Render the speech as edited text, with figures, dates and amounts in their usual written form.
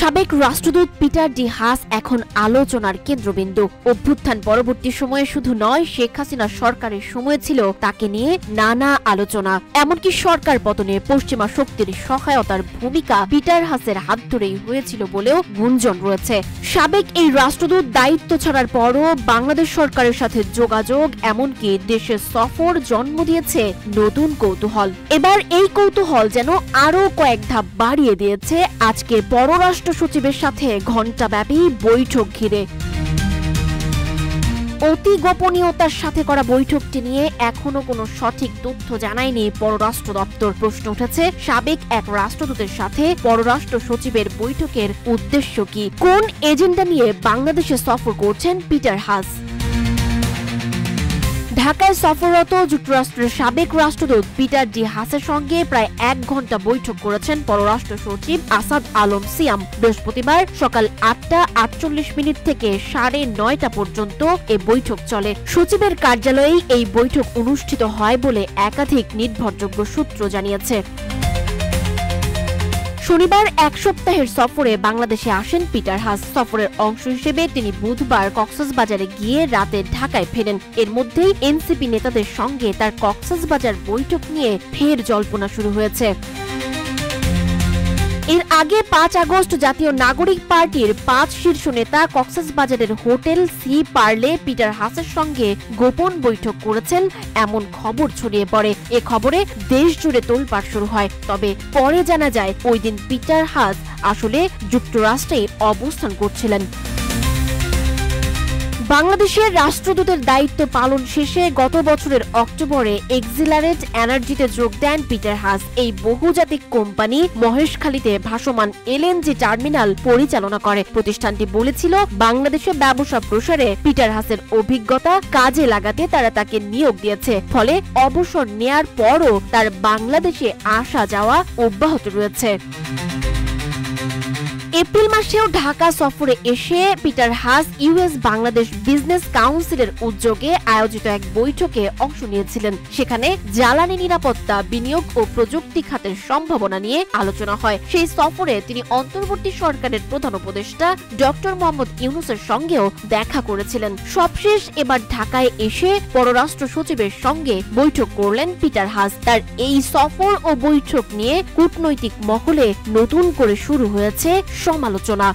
সাবেক রাষ্ট্রদূত Peter D Haas এখন আলোচনার কেন্দ্রবিন্দু। অভ্যুত্থান পরবর্তী সময়ে শুধু নয়, শেখ হাসিনা সরকারের সময় ছিল তাকে নিয়ে নানা আলোচনা। এমনকি সরকার পতনে পশ্চিমা শক্তির সহায়তার ভূমিকা পিটার হাসের হাত ধরেই হয়েছিল বলেও গুঞ্জন রয়েছে। সাবেক এই রাষ্ট্রদূত দায়িত্ব ছাড়ার পরও বাংলাদেশ সরকারের সাথে যোগাযোগ, এমনকি দেশের সফর জন্ম দিয়েছে নতুন কৌতূহল। এবার এই কৌতূহল যেন আরো কয়েক ধাপ বাড়িয়ে দিয়েছে আজকের পররাষ্ট্র সচিবের সাথে ঘণ্টাব্যাপী বৈঠক ঘিরে। অতি গোপনীয়তার সাথে করা বৈঠকটি নিয়ে এখনো কোনো সঠিক তথ্য জানায়নি পররাষ্ট্র দপ্তর। প্রশ্ন উঠেছে, সাবেক এক রাষ্ট্রদূতের সাথে পররাষ্ট্র সচিবের বৈঠকের উদ্দেশ্য কি? কোন এজেন্ডা নিয়ে বাংলাদেশে সফর করছেন পিটার হাস? ঢাকায় সফররত যুক্তরাষ্ট্রের সাবেক রাষ্ট্রদূত পিটার ডি হাসের সঙ্গে প্রায় 1 ঘণ্টা বৈঠক করেছেন পররাষ্ট্র সচিব আসাদ আলম সিয়াম। বৃহস্পতিবার সকাল 8টা 48 থেকে 9:30 পর্যন্ত এ বৈঠক চলে। সচিবের কার্যালয়েই এই বৈঠক অনুষ্ঠিত হয় বলে একাধিক নির্ভরযোগ্য সূত্র জানিয়েছে। শনিবার 1 সপ্তাহের সফরে বাংলাদেশে আসেন পিটার হাস। সফরের অংশ হিসেবে তিনি বুধবার কক্সবাজারে গিয়ে রাতে ঢাকায় ফেরেন। এর মধ্যেই এনসিপি নেতাদের সঙ্গে তার কক্সবাজার বৈঠক নিয়ে ফের জল্পনা শুরু হয়েছে। এর আগে 5 আগস্ট জাতীয় নাগরিক পার্টির 5 শীর্ষ নেতা কক্সবাজারের হোটেল সি পার্লে পিটার হাসের সঙ্গে গোপন বৈঠক করেছেন এমন খবর ছড়িয়ে পড়ে। এ খবরে দেশ জুড়ে তোলপাড় শুরু হয়। তবে পরে জানা যায় ওই দিন পিটার হাস আসলে যুক্তরাষ্ট্রে অবস্থান করছিলেন। বাংলাদেশের রাষ্ট্রদূতের দায়িত্ব পালন শেষে গত বছরের অক্টোবরে এক্সিলারেট এনার্জিতে যোগ দেন পিটার হাস। এই বহুজাতিক কোম্পানি মহেশখালীতে ভাসমান এলএনজি টার্মিনাল পরিচালনা করে। প্রতিষ্ঠানটি বলেছিল, বাংলাদেশে ব্যবসা প্রসারে পিটার হাসের অভিজ্ঞতা কাজে লাগাতে তারা তাকে নিয়োগ দিয়েছে। ফলে অবসর নেয়ার পরও তার বাংলাদেশে আসা যাওয়া অব্যাহত রয়েছে। এপ্রিল মাসেও ঢাকা সফরে এসে Peter Haas US Bangladesh business কাউন্সিলের উদ্যোগে আয়োজিত এক বৈঠকে অংশ নিয়েছিলেন। সেখানে জ্বালানি নিরাপত্তা, বিনিয়োগ ও প্রযুক্তি খাতের সম্ভাবনা নিয়ে আলোচনা হয়। সেই সফরে তিনি অন্তর্বর্তী সরকারের প্রধান উপদেষ্টা ডক্টর মোহাম্মদ ইউনূসের সঙ্গেও দেখা করেছিলেন। সবশেষ এবার ঢাকায় এসে পররাষ্ট্র সচিবের সঙ্গে বৈঠক করলেন পিটার হাস। তার এই সফর ও বৈঠক নিয়ে কূটনৈতিক মহলে নতুন করে শুরু হয়েছে সমালোচনা।